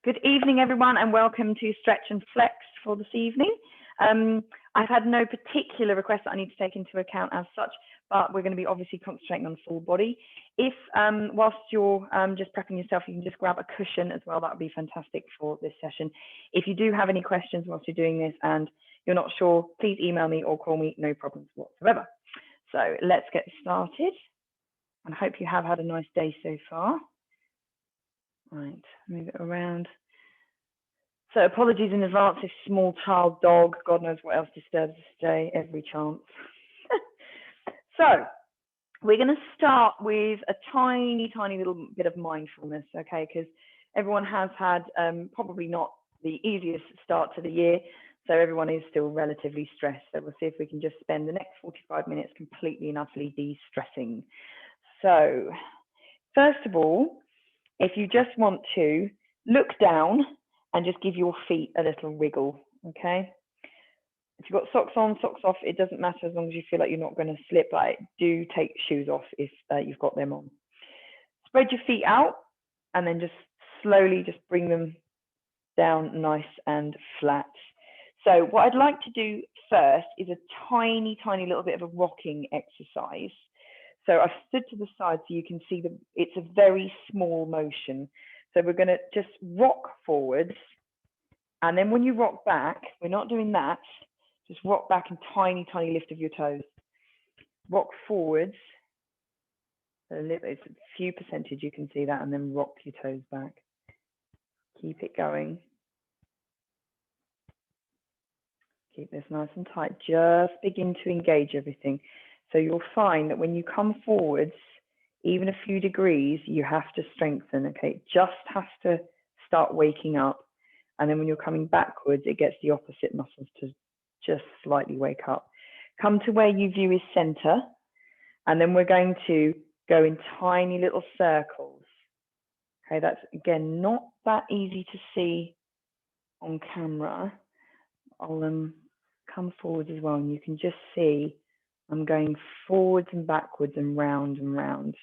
Good evening, everyone, and welcome to Stretch and Flex for this evening. I've had no particular request that I need to take into account as such, but we're going to be obviously concentrating on full body. If whilst you're just prepping yourself, you can just grab a cushion as well, that would be fantastic for this session. If you do have any questions whilst you're doing this and you're not sure, please email me or call me, no problems whatsoever. So let's get started. I hope you have had a nice day so far. Right, move it around. So apologies in advance if small child, dog, God knows what else disturbs us today, every chance. So we're going to start with a tiny little bit of mindfulness, okay? Because everyone has had probably not the easiest start to the year, so everyone is still relatively stressed. So we'll see if we can just spend the next 45 minutes completely and utterly de-stressing. So first of all, if you just want to look down and just give your feet a little wriggle, okay? If you've got socks on, socks off, it doesn't matter as long as you feel like you're not going to slip. Like, do take shoes off if you've got them on. Spread your feet out and then just slowly just bring them down nice and flat. So what I'd like to do first is a tiny little bit of a rocking exercise. So I've stood to the side so you can see that it's a very small motion. So we're going to just rock forwards. And then when you rock back, we're not doing that. Just rock back and tiny lift of your toes. Rock forwards. It's a few percentage, you can see that, and then rock your toes back. Keep it going. Keep this nice and tight. Just begin to engage everything. So you'll find that when you come forwards, even a few degrees, you have to strengthen, okay? It just has to start waking up. And then when you're coming backwards, it gets the opposite muscles to just slightly wake up. Come to where you view is center. And then we're going to go in tiny little circles. Okay, that's, again, not that easy to see on camera. I'll come forward as well, and you can just see I'm going forwards and backwards and round and round.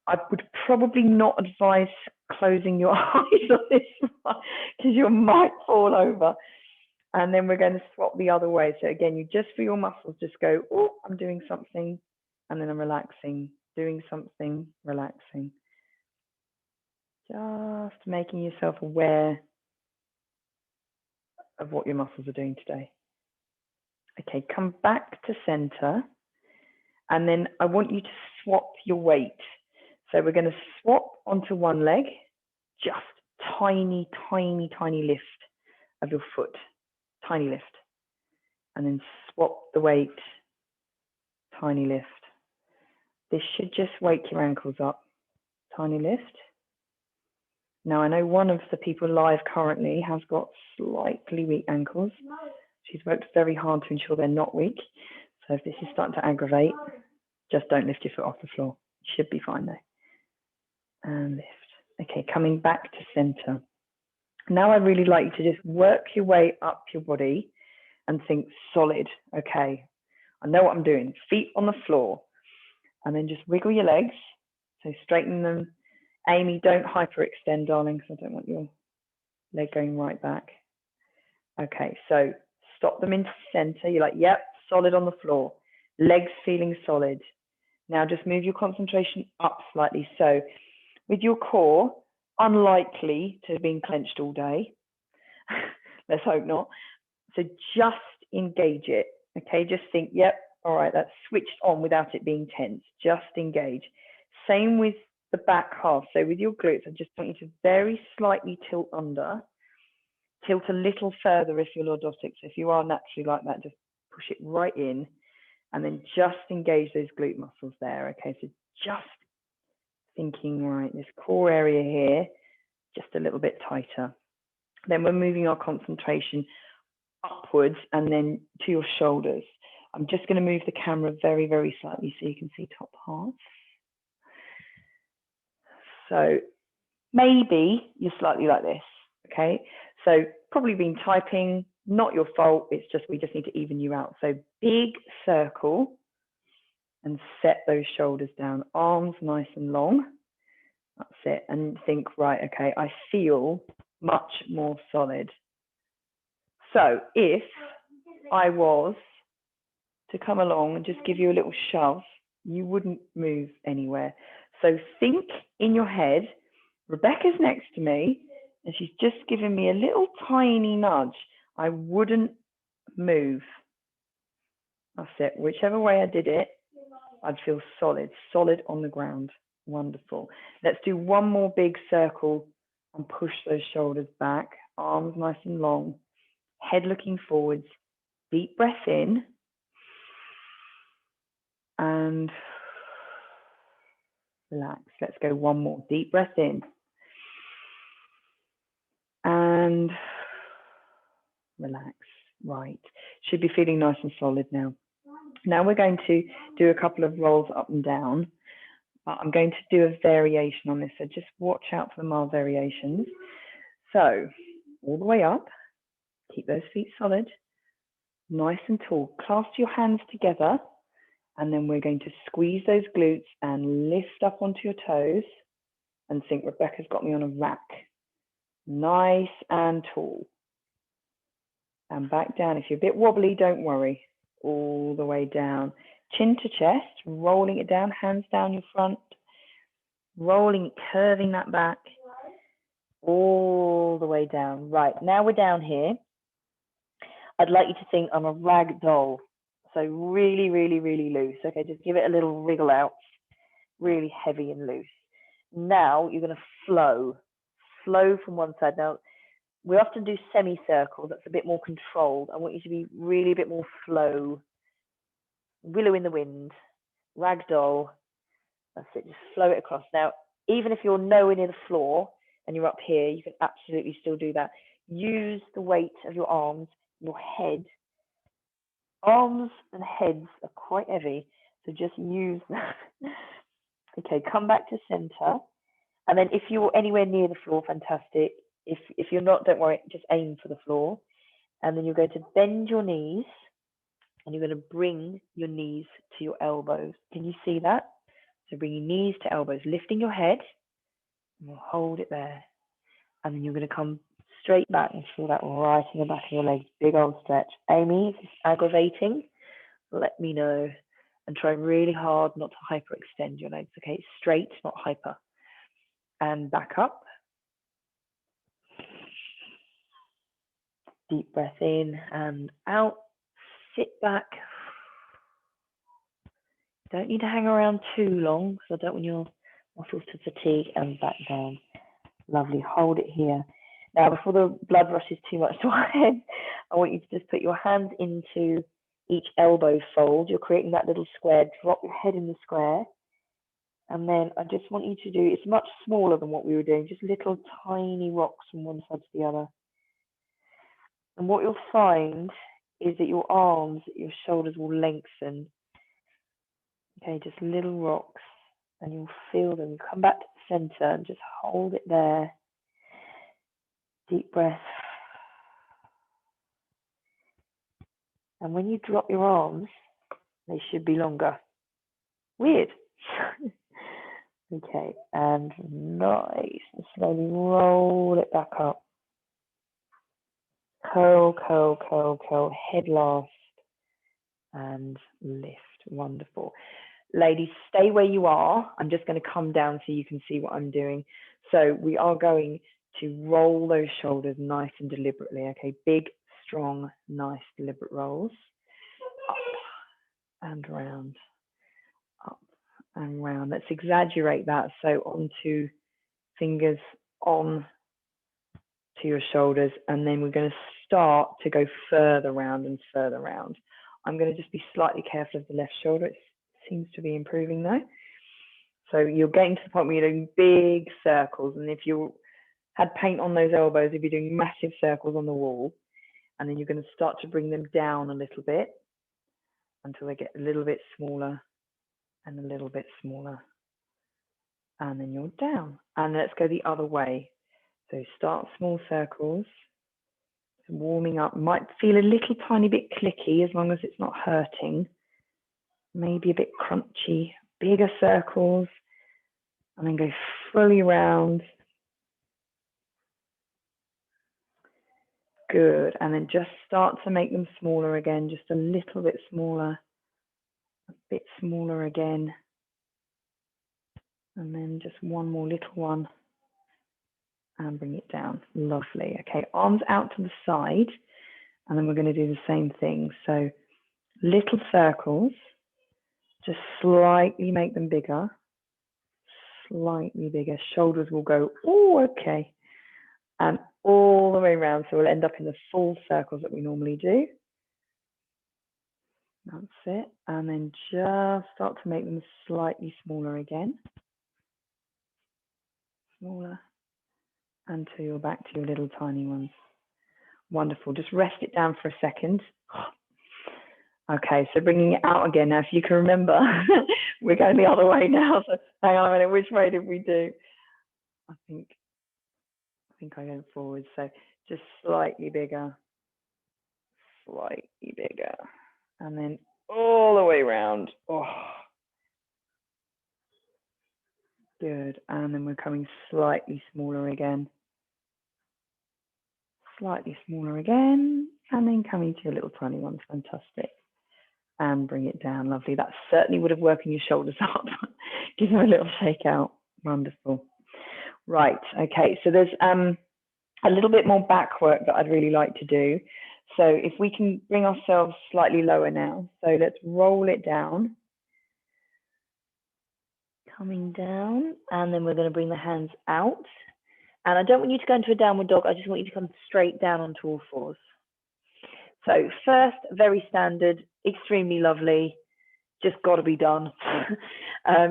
I would probably not advise closing your eyes on this one because you might fall over. And then we're going to swap the other way. So again, you just for your muscles, just go, oh, I'm doing something, and then I'm relaxing, doing something, relaxing. Just making yourself aware of what your muscles are doing today. Okay, come back to center, and then I want you to swap your weight. So we're going to swap onto one leg, just tiny lift of your foot, tiny lift, and then swap the weight, tiny lift. This should just wake your ankles up, tiny lift. Now I know one of the people live currently has got slightly weak ankles. She's worked very hard to ensure they're not weak. So if this is starting to aggravate, just don't lift your foot off the floor. You should be fine though. And lift. Okay, coming back to center. Now I'd really like you to just work your way up your body and think solid. Okay, I know what I'm doing. Feet on the floor. And then just wiggle your legs. So straighten them. Amy, don't hyperextend, darling, because I don't want your leg going right back. Okay, so stop them into center. You're like, yep, solid on the floor. Legs feeling solid. Now just move your concentration up slightly. So with your core, unlikely to have been clenched all day. Let's hope not. So just engage it. Okay, just think, yep, all right, that's switched on without it being tense. Just engage. Same with the back half. So with your glutes, I just want you to very slightly tilt under. Tilt a little further if you're lordotic. So if you are naturally like that, just push it right in and then just engage those glute muscles there. Okay, so just thinking, right, this core area here, just a little bit tighter. Then we're moving our concentration upwards and then to your shoulders. I'm just going to move the camera very slightly so you can see top half. So maybe you're slightly like this, okay? So probably been typing, not your fault, it's just we just need to even you out. So big circle and set those shoulders down, arms nice and long. That's it. And think, right, okay, I feel much more solid. So if I was to come along and just give you a little shove, you wouldn't move anywhere. So think in your head, Rebecca's next to me and she's just giving me a little tiny nudge. I wouldn't move. That's it. Whichever way I did it, I'd feel solid on the ground. Wonderful. Let's do one more big circle and push those shoulders back, arms nice and long, head looking forwards, deep breath in, and relax. Let's go one more. Deep breath in. And relax. Right. Should be feeling nice and solid now. Now we're going to do a couple of rolls up and down. I'm going to do a variation on this, so just watch out for the mild variations. So all the way up, keep those feet solid, nice and tall. Clasp your hands together, and then we're going to squeeze those glutes and lift up onto your toes and think Rebecca's got me on a rack. Nice and tall. And back down. If you're a bit wobbly, don't worry. All the way down. Chin to chest, rolling it down, hands down your front, rolling it, curving that back, all the way down. Right, now we're down here. I'd like you to think I'm a rag doll. So really, really, really loose. Okay, just give it a little wriggle out, really heavy and loose. Now you're going to flow from one side. Now, we often do semicircles, that's a bit more controlled. I want you to be really a bit more flow. Willow in the wind, ragdoll. That's it, just flow it across. Now, even if you're nowhere near the floor and you're up here, you can absolutely still do that. Use the weight of your arms, your head. Arms and heads are quite heavy, so just use that. Okay, come back to center. And then if you're anywhere near the floor, fantastic. If you're not, don't worry, just aim for the floor. And then you're going to bend your knees and you're going to bring your knees to your elbows. Can you see that? So bring your knees to elbows, lifting your head, and we'll hold it there. And then you're going to come straight back and feel that right in the back of your legs. Big old stretch. Amy, if it's aggravating, let me know. And try really hard not to hyperextend your legs, okay? Straight, not hyper. And back up. Deep breath in and out. Sit back. Don't need to hang around too long, because I don't want your muscles to fatigue, and back down. Lovely, hold it here. Now, before the blood rushes too much to our head, I want you to just put your hands into each elbow fold. You're creating that little square. Drop your head in the square. And then I just want you to do, it's much smaller than what we were doing, just little tiny rocks from one side to the other. And what you'll find is that your arms, your shoulders will lengthen. Okay, just little rocks, and you'll feel them. Come back to the center and just hold it there. Deep breath. And when you drop your arms, they should be longer. Weird. Okay, and nice and slowly roll it back up. Curl, curl, curl, curl, head last, and lift. Wonderful. Ladies, stay where you are. I'm just going to come down so you can see what I'm doing. So we are going to roll those shoulders nice and deliberately, okay? Big, strong, nice, deliberate rolls. Up and round, up and round. Let's exaggerate that. So onto fingers on to your shoulders, and then we're going to start to go further round and further round. I'm going to just be slightly careful of the left shoulder. It seems to be improving though. So you're getting to the point where you're doing big circles, and if you had paint on those elbows, if you're doing massive circles on the wall, and then you're going to start to bring them down a little bit until they get a little bit smaller and a little bit smaller, and then you're down. And let's go the other way. So start small circles, warming up. Might feel a little tiny bit clicky as long as it's not hurting. Maybe a bit crunchy. Bigger circles, and then go fully round. Good. And then just start to make them smaller again, just a little bit smaller, a bit smaller again. And then just one more little one and bring it down. Lovely. Okay, arms out to the side. And then we're going to do the same thing. So little circles, just slightly make them bigger, slightly bigger. Shoulders will go, oh, okay. And all the way around. So we'll end up in the full circles that we normally do. That's it. And then just start to make them slightly smaller again. Smaller. Until you're back to your little tiny ones. Wonderful. Just rest it down for a second. Okay, so bringing it out again. Now, if you can remember, we're going the other way now. So hang on a minute. Which way did we do? I think I went forward. So just slightly bigger, and then all the way around. Oh, good. And then we're coming slightly smaller again. Slightly smaller again, and then coming to your little tiny ones. Fantastic. And bring it down. Lovely. That certainly would have working your shoulders up. Give them a little shake out. Wonderful. Right. Okay. So there's a little bit more back work that I'd really like to do. So if we can bring ourselves slightly lower now. So let's roll it down. Coming down, and then we're going to bring the hands out. And I don't want you to go into a downward dog. I just want you to come straight down onto all fours. So first, very standard, extremely lovely, just got to be done,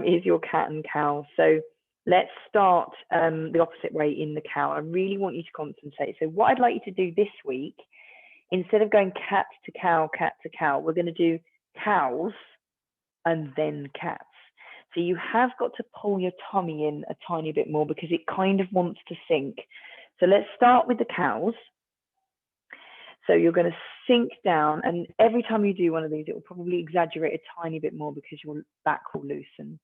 is your cat and cow. So let's start the opposite way in the cow. I really want you to concentrate. So what I'd like you to do this week, instead of going cat to cow, we're going to do cows and then cats. So you have got to pull your tummy in a tiny bit more because it kind of wants to sink. So let's start with the cows. So you're going to sink down, and every time you do one of these, it will probably exaggerate a tiny bit more because your back will loosen.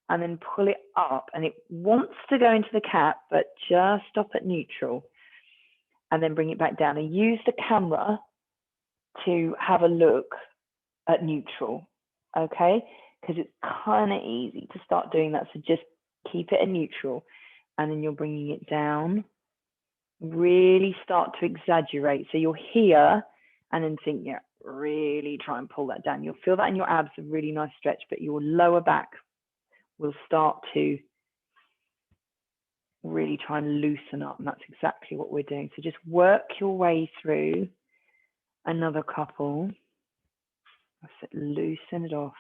And then pull it up, and it wants to go into the cat, but just stop at neutral. And then bring it back down, and use the camera to have a look at neutral, okay? Because it's kind of easy to start doing that. So just keep it at neutral, and then you're bringing it down. Really start to exaggerate. So you're here, and then think, yeah, really try and pull that down. You'll feel that in your abs, a really nice stretch, but your lower back will start to really try and loosen up. And that's exactly what we're doing. So just work your way through another couple. That's it, loosen it off.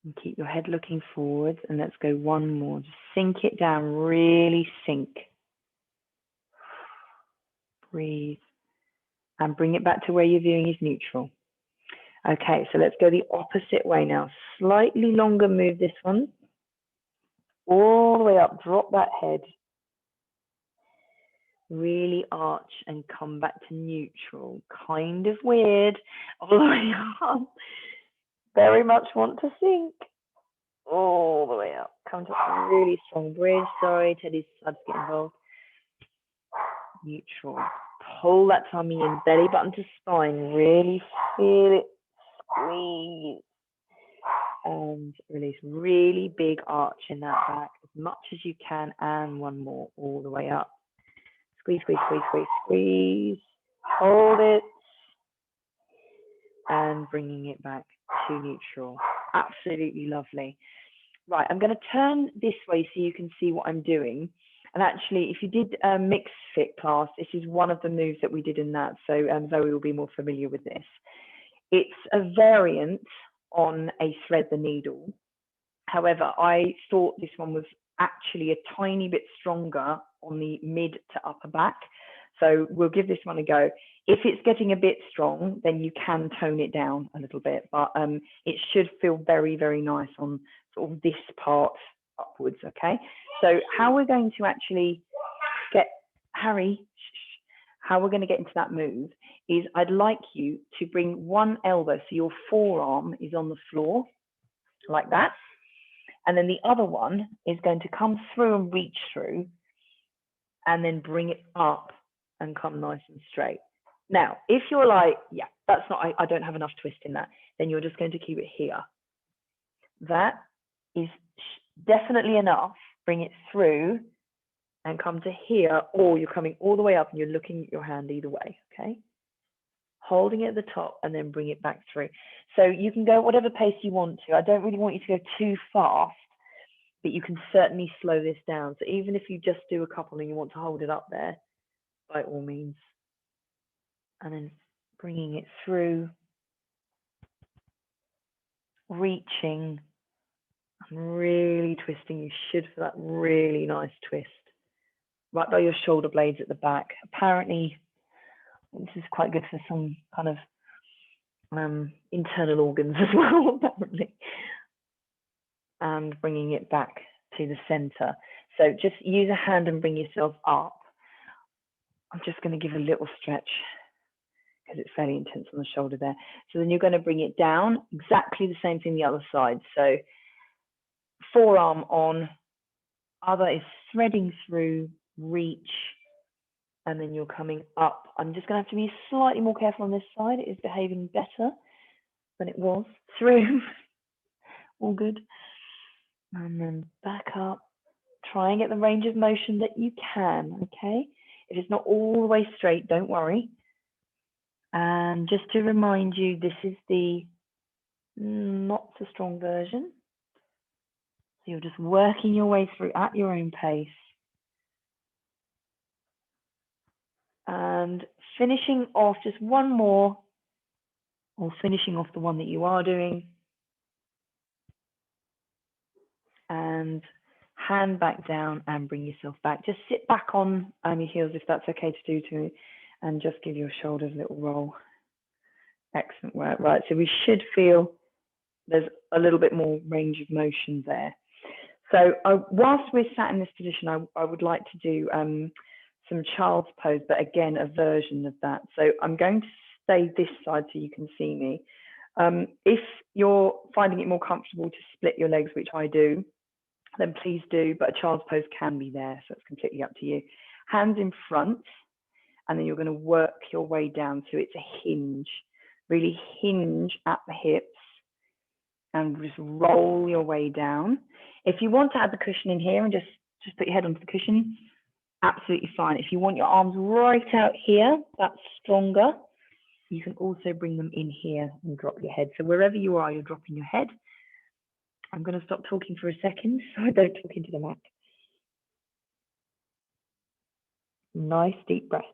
And keep your head looking forward. And let's go one more. Just sink it down, really sink. Breathe. And bring it back to where you're viewing is neutral. Okay, so let's go the opposite way now. Slightly longer move this one. All the way up, drop that head. Really arch and come back to neutral. Kind of weird. All the way up. Very much want to sink. All the way up. Come to a really strong bridge. Sorry, Teddy's decided to get involved. Neutral. Pull that tummy in, belly button to spine. Really feel it. Squeeze. And release. Really big arch in that back. As much as you can. And one more. All the way up. Squeeze, squeeze, squeeze, squeeze, squeeze. Hold it. And bringing it back to neutral. Absolutely lovely. Right, I'm going to turn this way so you can see what I'm doing. And actually, if you did a mixed fit class, this is one of the moves that we did in that. So Zoe will be more familiar with this. It's a variant on a thread the needle. However, I thought this one was actually a tiny bit stronger on the mid to upper back. So we'll give this one a go. If it's getting a bit strong, then you can tone it down a little bit, but it should feel very, very nice on sort of this part upwards, okay? So how we're going to actually get, Harry, how we're going to get into that move is I'd like you to bring one elbow, so your forearm is on the floor, like that. And then the other one is going to come through and reach through, and then bring it up and come nice and straight. Now, if you're like, yeah, that's not, I don't have enough twist in that, then you're just going to keep it here. That is definitely enough. Bring it through and come to here, or you're coming all the way up and you're looking at your hand either way, okay? Holding it at the top and then bring it back through. So you can go whatever pace you want to. I don't really want you to go too fast, but you can certainly slow this down. So even if you just do a couple and you want to hold it up there, by all means. And then bringing it through, reaching, and really twisting. You should feel that really nice twist right by your shoulder blades at the back. Apparently, this is quite good for some kind of internal organs as well, apparently. And bringing it back to the center. So just use a hand and bring yourself up. I'm just going to give a little stretch because it's fairly intense on the shoulder there. So then you're going to bring it down, exactly the same thing the other side. So forearm on, other is threading through, reach, and then you're coming up. I'm just going to have to be slightly more careful on this side. It is behaving better than it was. Through, all good. And then back up. Try and get the range of motion that you can, okay? If it's not all the way straight, don't worry. And just to remind you, this is the not so strong version. So you're just working your way through at your own pace. And finishing off just one more, or finishing off the one that you are doing. And hand back down and bring yourself back. Just sit back on your heels if that's okay to do to, and just give your shoulders a little roll. Excellent work. Right, so we should feel there's a little bit more range of motion there. So whilst we're sat in this position, I would like to do some child's pose, but again, a version of that. So I'm going to stay this side so you can see me. If you're finding it more comfortable to split your legs, which I do, then please do, but a child's pose can be there, so it's completely up to you. Hands in front, and then you're going to work your way down. So it's a hinge, really hinge at the hips, and just roll your way down. If you want to add the cushion in here and just put your head onto the cushion, absolutely fine. If you want your arms right out here, that's stronger. You can also bring them in here and drop your head. So wherever you are, you're dropping your head. I'm going to stop talking for a second so I don't talk into the mat. Nice deep breaths.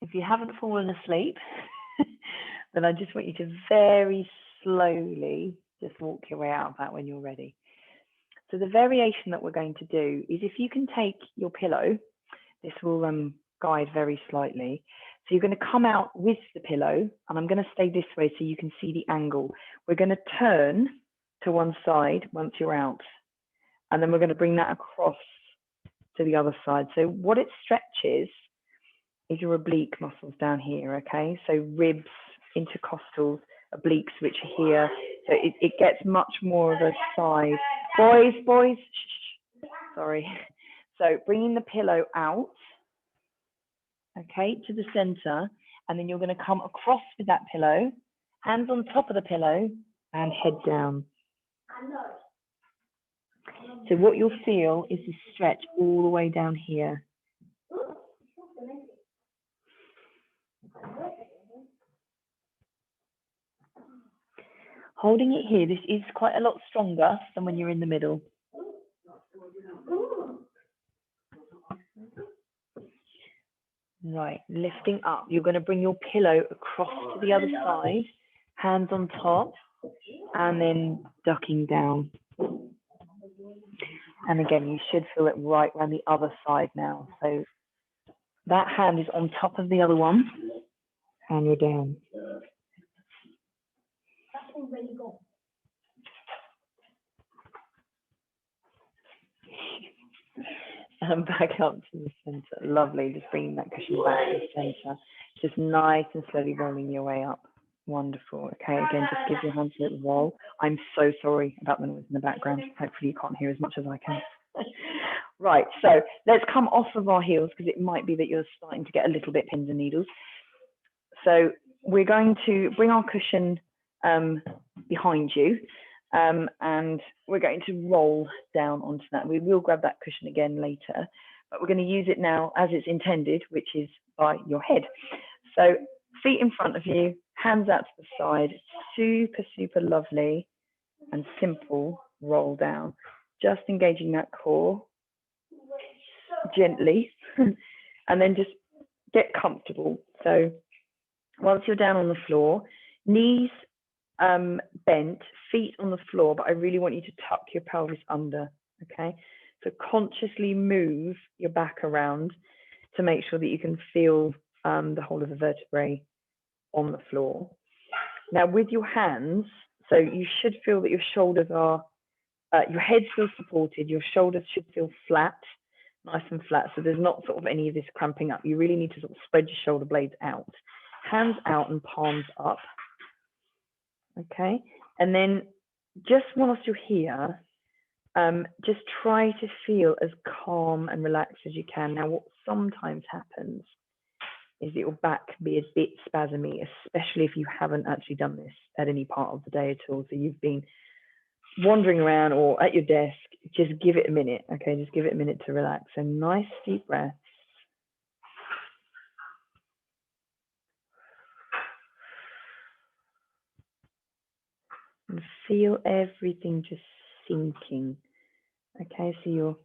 If you haven't fallen asleep, then I just want you to very slowly just walk your way out of that when you're ready. So the variation that we're going to do is, if you can take your pillow, this will guide very slightly. So you're going to come out with the pillow, and I'm going to stay this way so you can see the angle. We're going to turn to one side once you're out, and then we're going to bring that across to the other side. So what it stretches is your oblique muscles down here, okay? So ribs, intercostals, obliques, which are here. So it gets much more of a side. Boys, shh, sorry. So bringing the pillow out, okay, to the center, and then you're going to come across with that pillow, hands on top of the pillow, and head down. So what you'll feel is the stretch all the way down here. Holding it here, this is quite a lot stronger than when you're in the middle. Right, lifting up. You're going to bring your pillow across to the other side, hands on top, and then ducking down. And again, you should feel it right around the other side now. So that hand is on top of the other one, and you're down. and back up to the center. Lovely. Just bringing that cushion back to the center. Just nice and slowly rolling your way up. Wonderful. Okay, again, just give your hands a little roll. I'm so sorry about the noise in the background. Hopefully you can't hear as much as I can. Right, so let's come off of our heels because it might be that you're starting to get a little bit pins and needles. So we're going to bring our cushion behind you and we're going to roll down onto that. We will grab that cushion again later, but we're going to use it now as it's intended, which is by your head. So feet in front of you, hands out to the side, super, super lovely and simple roll down. Just engaging that core gently and then just get comfortable. So once you're down on the floor, knees bent, feet on the floor, but I really want you to tuck your pelvis under, okay? So consciously move your back around to make sure that you can feel the whole of the vertebrae on the floor. Now with your hands, so you should feel that your shoulders are, your head feels supported, your shoulders should feel flat, nice and flat, so there's not sort of any of this cramping up. You really need to sort of spread your shoulder blades out. Hands out and palms up, okay? And then just whilst you're here, just try to feel as calm and relaxed as you can. Now, what sometimes happens is that your back can be a bit spasmy, especially if you haven't actually done this at any part of the day at all. So you've been wandering around or at your desk, just give it a minute, okay? Just give it a minute to relax. So nice deep breaths. And feel everything just sinking. Okay, so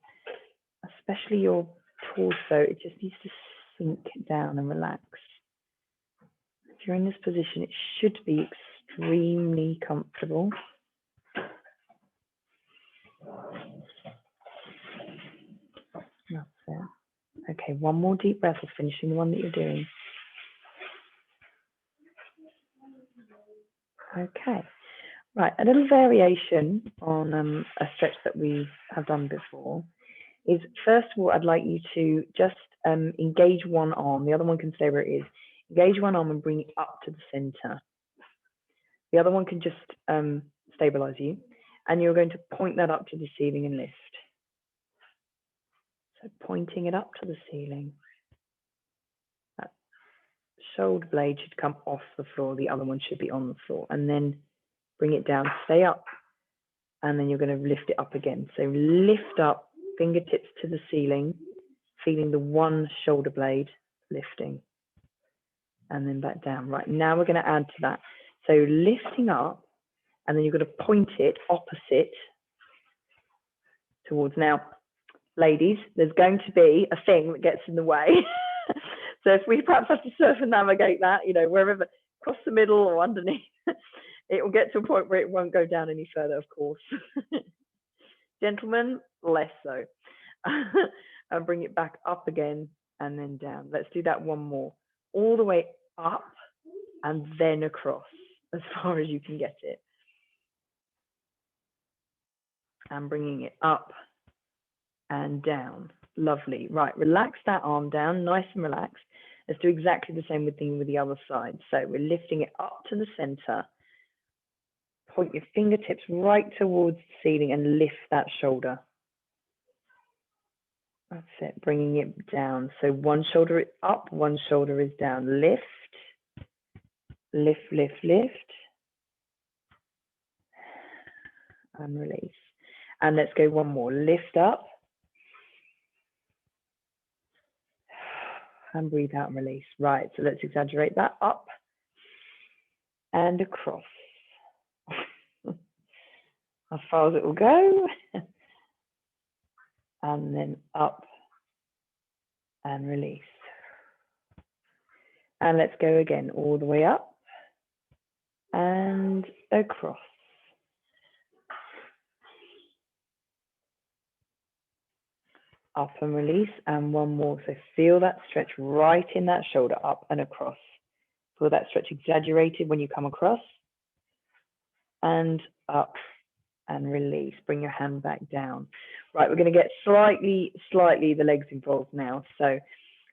especially your torso, it just needs to sink down and relax. If you're in this position, it should be extremely comfortable. That's it. Okay, one more deep breath of finishing the one that you're doing. Okay, right, a little variation on a stretch that we have done before is, first of all, I'd like you to just engage one arm, the other one can stay where it is. Engage one arm and bring it up to the center. The other one can just stabilize you, and you're going to point that up to the ceiling and lift. So pointing it up to the ceiling. That shoulder blade should come off the floor, the other one should be on the floor, and then bring it down, stay up, and then you're going to lift it up again. So lift up, fingertips to the ceiling, feeling the one shoulder blade lifting, and then back down. Right, now we're going to add to that. So lifting up, and then you're going to point it opposite towards. Now, ladies, there's going to be a thing that gets in the way. So if we perhaps have to surf and navigate that, you know, wherever, across the middle or underneath, it will get to a point where it won't go down any further, of course. Gentlemen, less so. And bring it back up again and then down. Let's do that one more. All the way up and then across as far as you can get it. And bringing it up and down. Lovely. Right, relax that arm down, nice and relaxed. Let's do exactly the same thing with the other side. So we're lifting it up to the center. Point your fingertips right towards the ceiling and lift that shoulder. That's it, bringing it down. So one shoulder is up, one shoulder is down. Lift, lift, lift, lift. And release. And let's go one more. Lift up. And breathe out and release. Right, so let's exaggerate that. Up and across. As far as it will go. And then up and release. And let's go again, all the way up and across. Up and release, and one more. So feel that stretch right in that shoulder, up and across. Feel that stretch exaggerated when you come across, and up and release. Bring your hand back down. Right, we're going to get slightly the legs involved now. So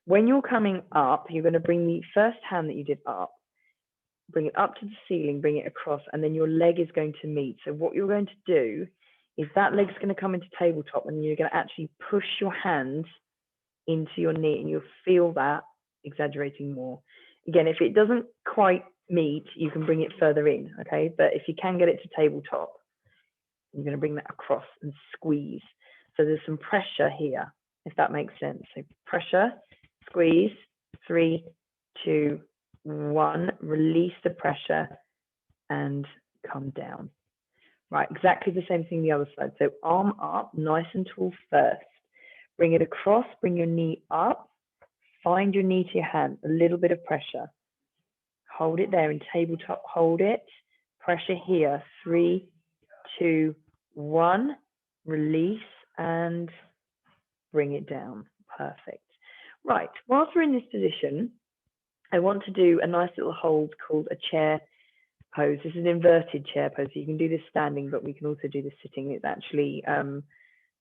when you're coming up, you're going to bring the first hand that you did up, bring it up to the ceiling, bring it across, and then your leg is going to meet. So what you're going to do is that leg's going to come into tabletop, and you're going to actually push your hand into your knee, and you'll feel that exaggerating more. Again, if it doesn't quite meet, you can bring it further in, okay? But if you can get it to tabletop, you're going to bring that across and squeeze. So there's some pressure here, if that makes sense. So pressure, squeeze, 3, 2, 1, release the pressure and come down. Right, exactly the same thing the other side. So arm up, nice and tall first. Bring it across, bring your knee up, find your knee to your hand, a little bit of pressure. Hold it there in tabletop, hold it. Pressure here, 3, 2, 1, release and bring it down. Perfect. Right, whilst we're in this position, I want to do a nice little hold called a chair pose. This is an inverted chair pose. So you can do this standing, but we can also do this sitting. It's actually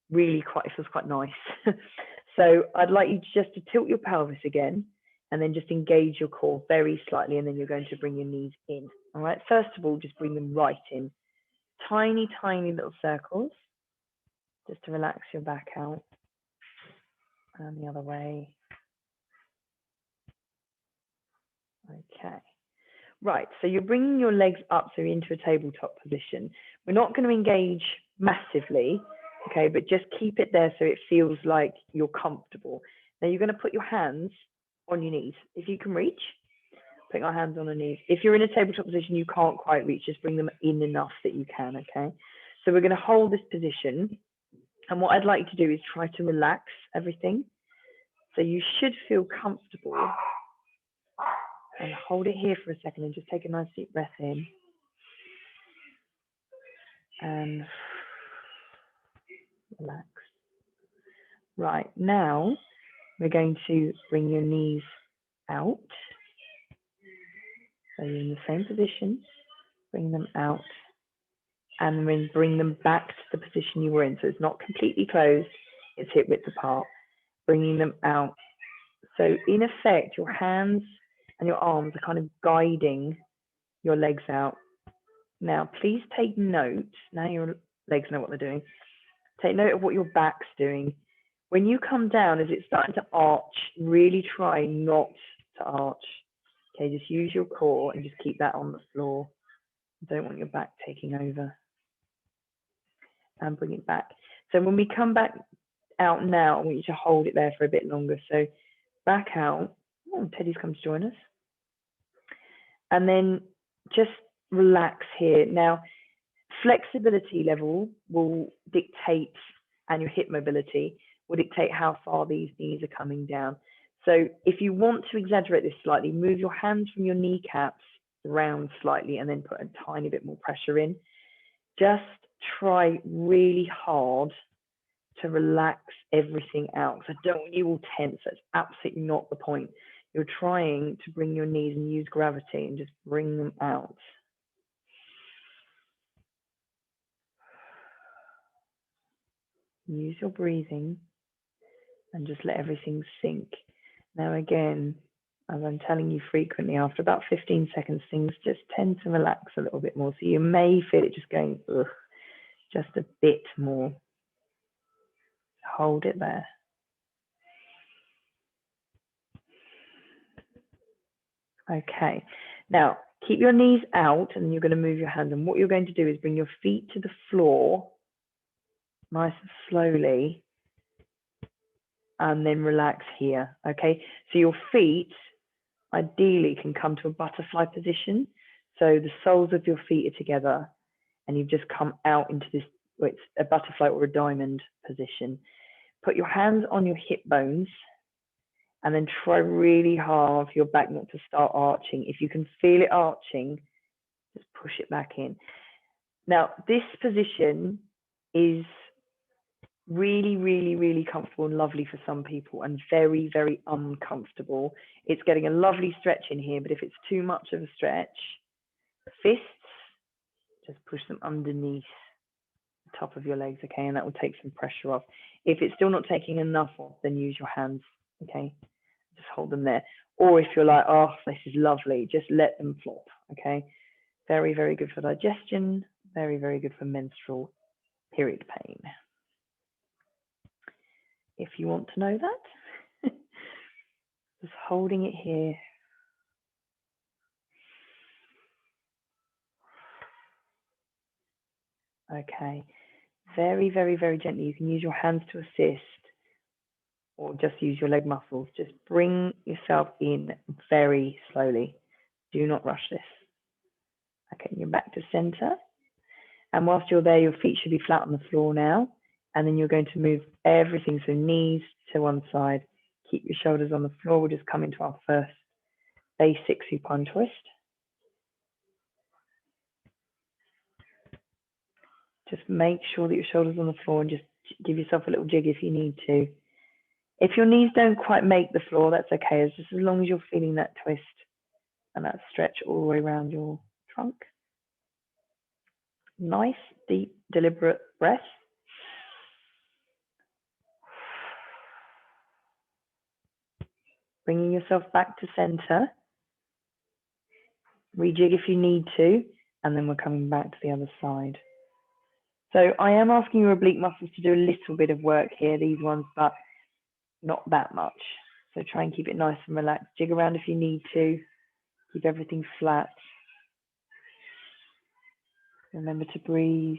really it feels quite nice. So I'd like you just to tilt your pelvis again and then just engage your core very slightly, and then you're going to bring your knees in. All right, first of all, just bring them right in. Tiny, tiny little circles, just to relax your back out. And the other way. Okay. Right, so you're bringing your legs up, so into a tabletop position. We're not going to engage massively, okay, but just keep it there so it feels like you're comfortable. Now you're going to put your hands on your knees. If you can reach, put your hands on your knees. If you're in a tabletop position, you can't quite reach, just bring them in enough that you can, okay? So we're going to hold this position, and what I'd like you to do is try to relax everything. So you should feel comfortable. And hold it here for a second and just take a nice deep breath in. And relax. Right, now we're going to bring your knees out. So you're in the same position, bring them out, and then bring them back to the position you were in. So it's not completely closed, it's hip width apart, bringing them out. So in effect, your hands and your arms are kind of guiding your legs out. Now, please take note, now your legs know what they're doing, take note of what your back's doing. When you come down, as it's starting to arch, really try not to arch. Okay, just use your core and just keep that on the floor. You don't want your back taking over. And bring it back. So when we come back out now, I want you to hold it there for a bit longer. So back out. Oh, Teddy's come to join us. And then just relax here. Now, flexibility level will dictate, and your hip mobility will dictate how far these knees are coming down. So if you want to exaggerate this slightly, move your hands from your kneecaps around slightly and then put a tiny bit more pressure in. Just try really hard to relax everything out. I don't want you all tense. That's absolutely not the point. You're trying to bring your knees and use gravity and just bring them out. Use your breathing and just let everything sink. Now again, as I'm telling you frequently, after about 15 seconds, things just tend to relax a little bit more. So you may feel it just going, ugh, just a bit more. Hold it there. Okay, now keep your knees out and you're going to move your hands. And what you're going to do is bring your feet to the floor, nice and slowly, and then relax here. Okay, so your feet ideally can come to a butterfly position. So the soles of your feet are together and you've just come out into this, well, it's a butterfly or a diamond position. Put your hands on your hip bones and then try really hard for your back not to start arching. If you can feel it arching, just push it back in. Now, this position is really, really, really comfortable and lovely for some people and very, very uncomfortable. It's getting a lovely stretch in here, but if it's too much of a stretch, fists, just push them underneath. top of your legs, okay? And that will take some pressure off. If it's still not taking enough off, then use your hands, okay? Just hold them there. Or if you're like, oh, this is lovely, just let them flop, okay? Very, very good for digestion. Very, very good for menstrual period pain. If you want to know that, just holding it here. Okay, very, very, very gently. You can use your hands to assist or just use your leg muscles. Just bring yourself in very slowly. Do not rush this. Okay, you're back to center. And whilst you're there, your feet should be flat on the floor now. And then you're going to move everything. So knees to one side, keep your shoulders on the floor. We'll just come into our first basic supine twist. Just make sure that your shoulders on the floor and just give yourself a little jig if you need to. If your knees don't quite make the floor, that's okay. It's just as long as you're feeling that twist and that stretch all the way around your trunk. Nice, deep, deliberate breath. Bringing yourself back to center. Rejig if you need to, and then we're coming back to the other side. So I am asking your oblique muscles to do a little bit of work here, these ones, but not that much. So try and keep it nice and relaxed. Jig around if you need to. Keep everything flat. Remember to breathe.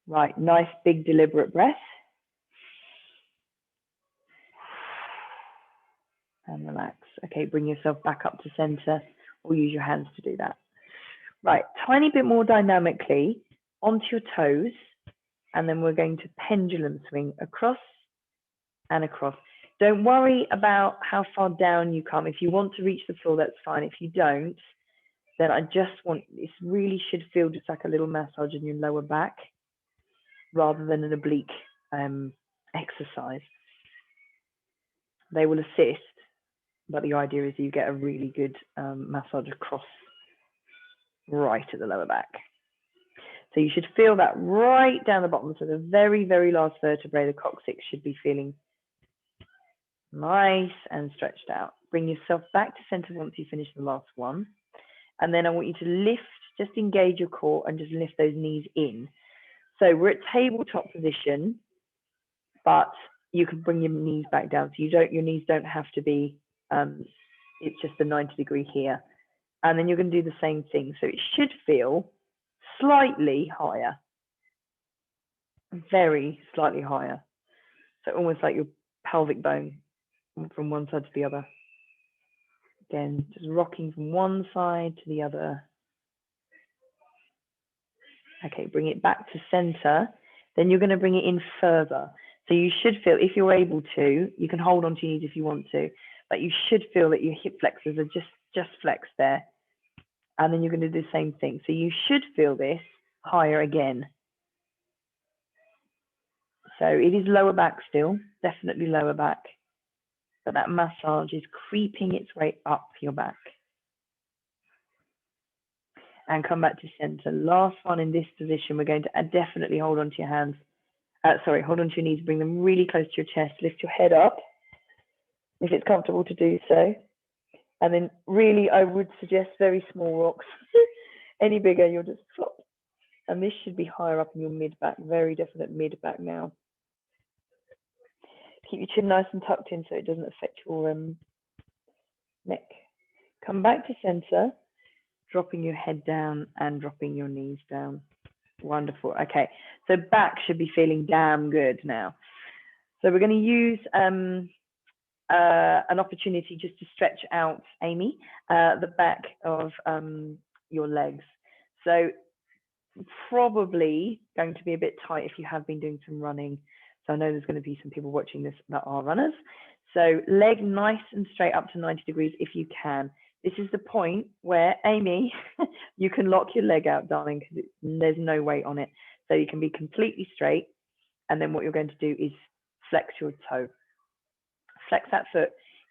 Right, nice, big, deliberate breath. And relax. Okay, bring yourself back up to center or use your hands to do that. Right, tiny bit more dynamically onto your toes, and then we're going to pendulum swing across and across. Don't worry about how far down you come. If you want to reach the floor, that's fine. If you don't, then I just want, this really should feel just like a little massage in your lower back rather than an oblique exercise. They will assist, but the idea is you get a really good massage across right at the lower back. So you should feel that right down the bottom. So the very, very last vertebrae, the coccyx, should be feeling nice and stretched out. Bring yourself back to center once you finish the last one. And then I want you to lift, just engage your core and just lift those knees in. So we're at tabletop position, but you can bring your knees back down. So your knees don't have to be, it's just a 90 degree here. And then you're going to do the same thing. So it should feel slightly higher, very slightly higher. So almost like your pelvic bone from one side to the other. Again, just rocking from one side to the other. Okay, bring it back to center. Then you're going to bring it in further. So you should feel, if you're able to, you can hold on to your knees if you want to, but you should feel that your hip flexors are just flexed there. And then you're going to do the same thing. So you should feel this higher again. So it is lower back still, definitely lower back. But that massage is creeping its way up your back. And come back to center. Last one in this position, we're going to definitely hold on to your hands. Hold on to your knees, bring them really close to your chest, lift your head up if it's comfortable to do so. And then really, I would suggest very small rocks. Any bigger, you'll just flop. And this should be higher up in your mid-back, very definite mid-back now. Keep your chin nice and tucked in so it doesn't affect your neck. Come back to center, dropping your head down and dropping your knees down. Wonderful. Okay, so back should be feeling damn good now. So we're going to use an opportunity just to stretch out, Amy, the back of your legs. So probably going to be a bit tight if you have been doing some running. So I know there's going to be some people watching this that are runners. So leg nice and straight up to 90 degrees if you can. This is the point where, Amy, you can lock your leg out, darling, because there's no weight on it. So you can be completely straight. And then what you're going to do is flex your toe. Flex that foot.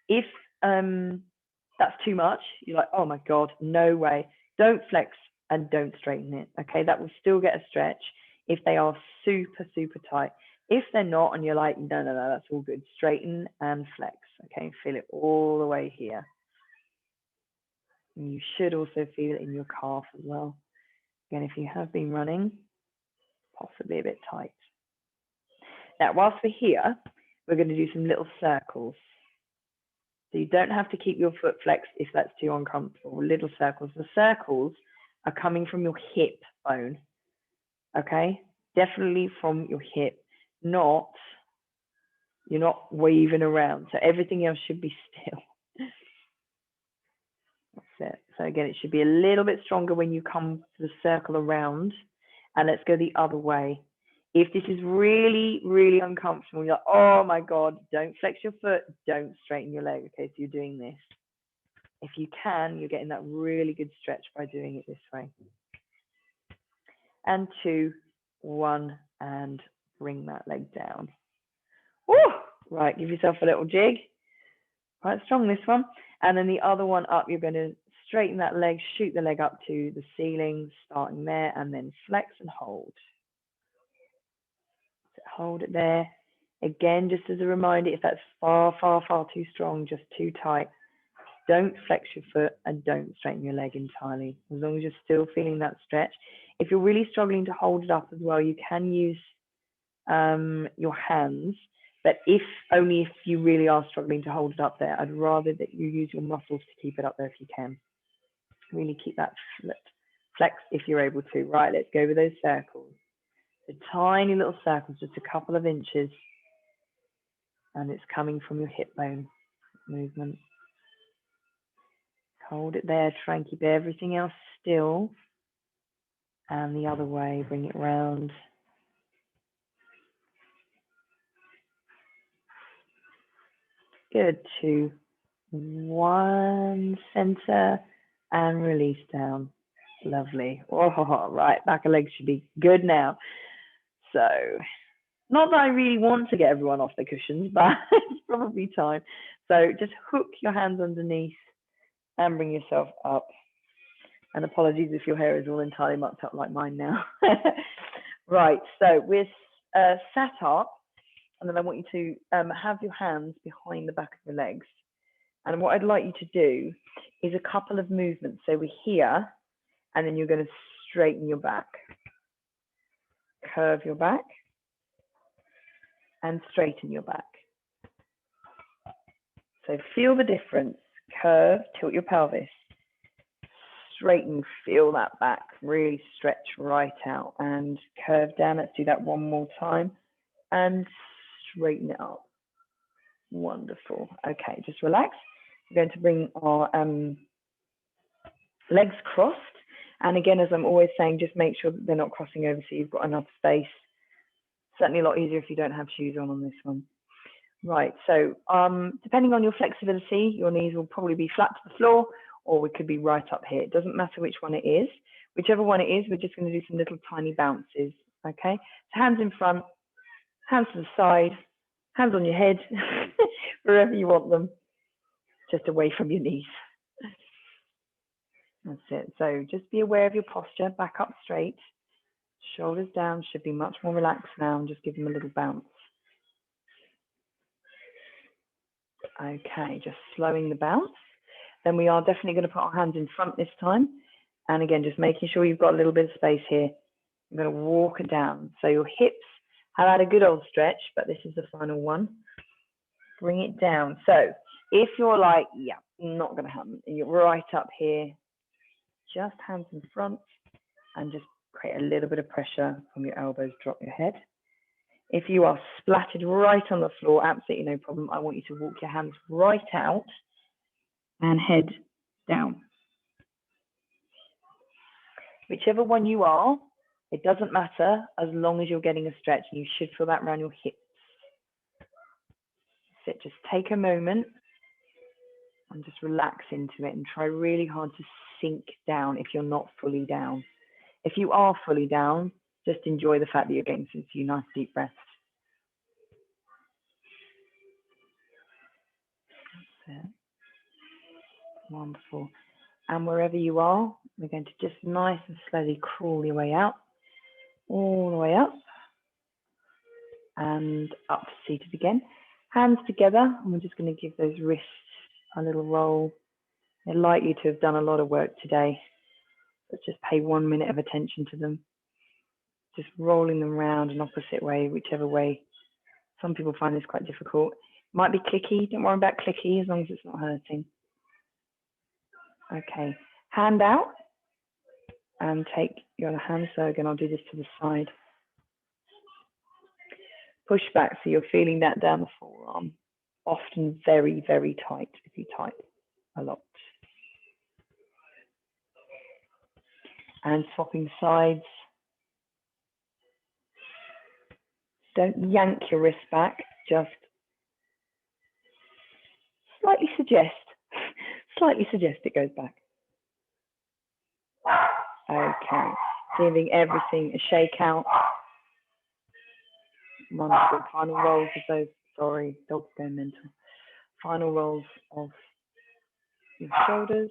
If that's too much, you're like, oh my God, no way. Don't flex and don't straighten it. Okay, that will still get a stretch if they are super, super tight. If they're not and you're like, no, no, no, that's all good. Straighten and flex. Okay, feel it all the way here. And you should also feel it in your calf as well. Again, if you have been running, possibly a bit tight. Now, whilst we're here, we're going to do some little circles. So you don't have to keep your foot flexed if that's too uncomfortable. Little circles. The circles are coming from your hip bone. Okay? Definitely from your hip, you're not waving around. So everything else should be still. That's it. So again, it should be a little bit stronger when you come to the circle around. And let's go the other way. If this is really, really uncomfortable, you're like, oh my God, don't flex your foot, don't straighten your leg. Okay, so you're doing this. If you can, you're getting that really good stretch by doing it this way. And 2, 1, and bring that leg down. Woo! Right, give yourself a little jig. Quite strong, this one. And then the other one up, you're going to straighten that leg, shoot the leg up to the ceiling, starting there, and then flex and hold. Hold it there. Again, just as a reminder, if that's far, far, far too strong, just too tight, don't flex your foot and don't straighten your leg entirely, as long as you're still feeling that stretch. If you're really struggling to hold it up as well, you can use your hands, but only if you really are struggling to hold it up there. I'd rather that you use your muscles to keep it up there if you can. Really keep that flex if you're able to. Right, let's go with those circles. So tiny little circles, just a couple of inches, and it's coming from your hip bone movement. Hold it there, try and keep everything else still. And the other way, bring it round. Good, 2, 1, center, and release down. Lovely. Oh, right, back of legs should be good now. So, not that I really want to get everyone off the cushions, but it's probably time. So just hook your hands underneath and bring yourself up. And apologies if your hair is all entirely mucked up like mine now. Right, so we're sat up, and then I want you to have your hands behind the back of your legs. And what I'd like you to do is a couple of movements. So we're here, and then you're going to straighten your back. Curve your back, and straighten your back. So feel the difference. Curve, tilt your pelvis. Straighten, feel that back, really stretch right out and curve down. Let's do that one more time and straighten it up. Wonderful. Okay, just relax. We're going to bring our legs crossed. And again, as I'm always saying, just make sure that they're not crossing over so you've got enough space. Certainly a lot easier if you don't have shoes on this one. Right, so depending on your flexibility, your knees will probably be flat to the floor, or we could be right up here. It doesn't matter which one it is. Whichever one it is, we're just going to do some little tiny bounces, okay? So hands in front, hands to the side, hands on your head, wherever you want them, just away from your knees. That's it. So just be aware of your posture, back up straight, shoulders down, should be much more relaxed now, and just give them a little bounce. Okay, just slowing the bounce. Then we are definitely going to put our hands in front this time. And again, just making sure you've got a little bit of space here. I'm going to walk it down. So your hips have had a good old stretch, but this is the final one. Bring it down. So if you're like, yeah, not going to happen, and you're right up here, just hands in front and just create a little bit of pressure from your elbows, drop your head. If you are splattered right on the floor, absolutely no problem. I want you to walk your hands right out and head down. Whichever one you are, it doesn't matter as long as you're getting a stretch. You should feel that around your hips. So just take a moment and just relax into it and try really hard to sink down if you're not fully down. If you are fully down, just enjoy the fact that you're getting some few nice deep breaths. That's it. Wonderful. And wherever you are, We're going to just nice and slowly crawl your way out, all the way up, and up seated again. Hands together, and we're just going to give those wrists a little roll. They're likely to have done a lot of work today, but just pay 1 minute of attention to them. Just rolling them around an opposite way, whichever way. Some people find this quite difficult. Might be clicky, don't worry about clicky as long as it's not hurting. Okay, hand out and take your other hand. So again, I'll do this to the side. Push back so you're feeling that down the forearm. Often very, very tight if you type a lot. And swapping sides. Don't yank your wrist back, just slightly suggest it goes back. Okay, giving everything a shake out. Wonderful. Final rolls of those, sorry, dog's going mental. Final rolls of your shoulders.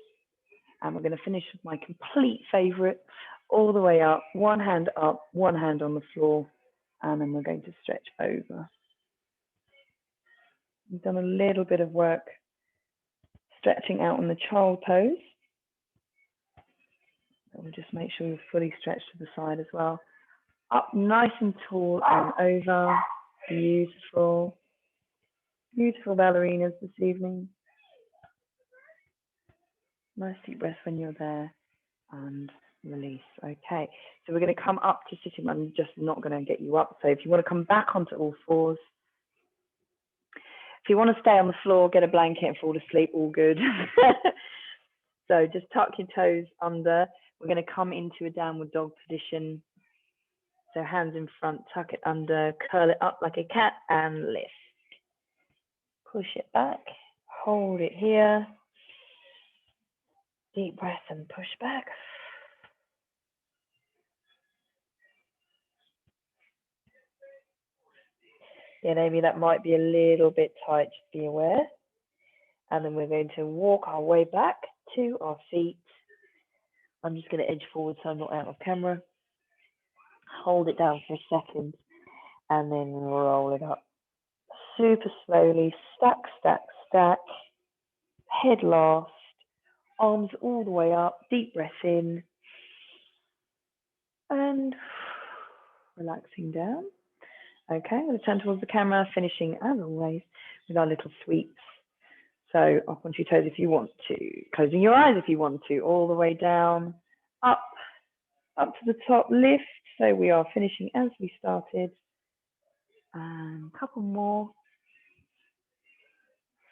And we're going to finish with my complete favorite, all the way up, one hand up, one hand on the floor, and then we're going to stretch over. We've done a little bit of work stretching out on the child pose. We'll just make sure you're fully stretched to the side as well. Up nice and tall and over. Beautiful. Beautiful ballerinas this evening. Nice deep breath when you're there and release. Okay, so we're going to come up to sitting. I'm just not going to get you up. So if you want to come back onto all fours. If you want to stay on the floor, get a blanket and fall asleep, all good. So just tuck your toes under. We're going to come into a downward dog position. So hands in front, tuck it under, curl it up like a cat and lift. Push it back, hold it here. Deep breath and push back. Yeah, maybe that might be a little bit tight, just be aware. And then we're going to walk our way back to our feet. I'm just going to edge forward so I'm not out of camera. Hold it down for a second and then roll it up. Super slowly, stack, stack, stack. Head last, arms all the way up, deep breath in. And relaxing down. Okay, I'm going to turn towards the camera, finishing as always with our little sweeps. So up onto your toes if you want to, closing your eyes if you want to, all the way down, up to the top, lift. So we are finishing as we started. And a couple more.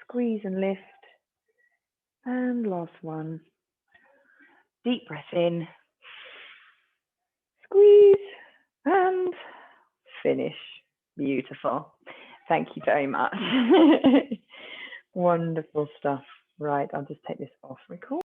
Squeeze and lift. And last one. Deep breath in. Squeeze and finish. Beautiful. Thank you very much. Wonderful stuff. Right, I'll just take this off record.